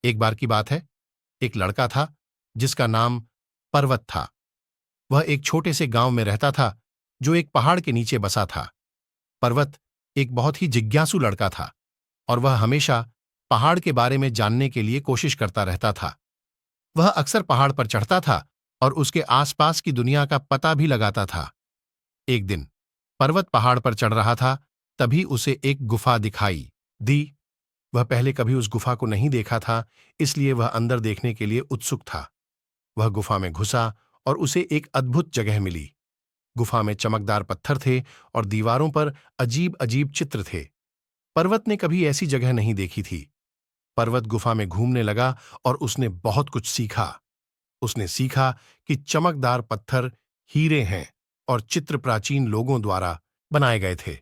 एक बार की बात है, एक लड़का था जिसका नाम पर्वत था। वह एक छोटे से गांव में रहता था जो एक पहाड़ के नीचे बसा था। पर्वत एक बहुत ही जिज्ञासु लड़का था और वह हमेशा पहाड़ के बारे में जानने के लिए कोशिश करता रहता था। वह अक्सर पहाड़ पर चढ़ता था और उसके आसपास की दुनिया का पता भी लगाता था। एक दिन पर्वत पहाड़ पर चढ़ रहा था, तभी उसे एक गुफा दिखाई दी। वह पहले कभी उस गुफा को नहीं देखा था, इसलिए वह अंदर देखने के लिए उत्सुक था। वह गुफा में घुसा और उसे एक अद्भुत जगह मिली। गुफा में चमकदार पत्थर थे और दीवारों पर अजीब अजीब चित्र थे। पर्वत ने कभी ऐसी जगह नहीं देखी थी। पर्वत गुफा में घूमने लगा और उसने बहुत कुछ सीखा। उसने सीखा कि चमकदार पत्थर हीरे हैं और चित्र प्राचीन लोगों द्वारा बनाए गए थे।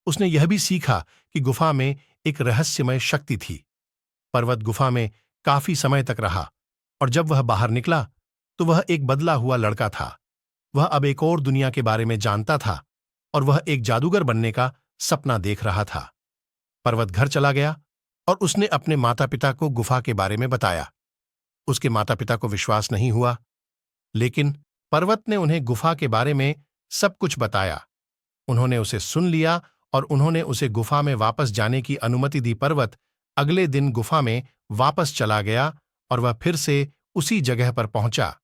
उसने यह भी सीखा कि गुफा में एक रहस्यमय शक्ति थी। पर्वत गुफा में काफी समय तक रहा और जब वह बाहर निकला तो वह एक बदला हुआ लड़का था। वह अब एक और दुनिया के बारे में जानता था और वह एक जादूगर बनने का सपना देख रहा था। पर्वत घर चला गया और उसने अपने माता पिता को गुफा के बारे में बताया। उसके माता पिता को विश्वास नहीं हुआ, लेकिन पर्वत ने उन्हें गुफा के बारे में सब कुछ बताया। उन्होंने उसे सुन लिया और उन्होंने उसे गुफा में वापस जाने की अनुमति दी। पर्वत अगले दिन गुफा में वापस चला गया और वह फिर से उसी जगह पर पहुंचा।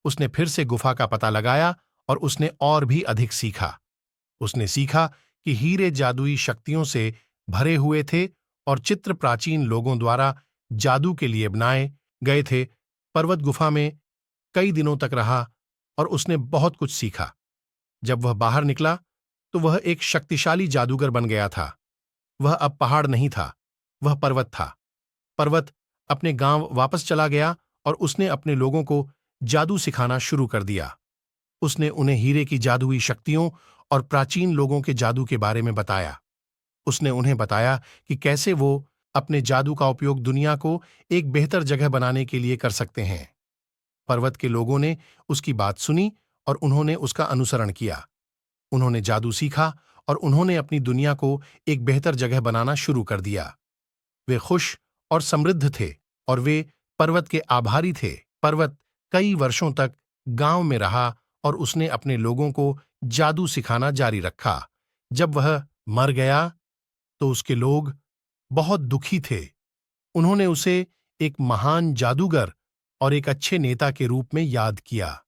उसने फिर से गुफा का पता लगाया और उसने और भी अधिक सीखा। उसने सीखा कि हीरे जादुई शक्तियों से भरे हुए थे और चित्र प्राचीन लोगों द्वारा जादू के लिए बनाए गए थे। पर्वत गुफा में कई दिनों तक रहा और उसने बहुत कुछ सीखा। जब वह बाहर निकला तो वह एक शक्तिशाली जादूगर बन गया था। वह अब पहाड़ नहीं था, वह पर्वत था। पर्वत अपने गांव वापस चला गया और उसने अपने लोगों को जादू सिखाना शुरू कर दिया। उसने उन्हें हीरे की जादुई शक्तियों और प्राचीन लोगों के जादू के बारे में बताया। उसने उन्हें बताया कि कैसे वो अपने जादू का उपयोग दुनिया को एक बेहतर जगह बनाने के लिए कर सकते हैं। पर्वत के लोगों ने उसकी बात सुनी और उन्होंने उसका अनुसरण किया। उन्होंने जादू सीखा और उन्होंने अपनी दुनिया को एक बेहतर जगह बनाना शुरू कर दिया। वे खुश और समृद्ध थे और वे पर्वत के आभारी थे। पर्वत कई वर्षों तक गांव में रहा और उसने अपने लोगों को जादू सिखाना जारी रखा। जब वह मर गया तो उसके लोग बहुत दुखी थे। उन्होंने उसे एक महान जादूगर और एक अच्छे नेता के रूप में याद किया।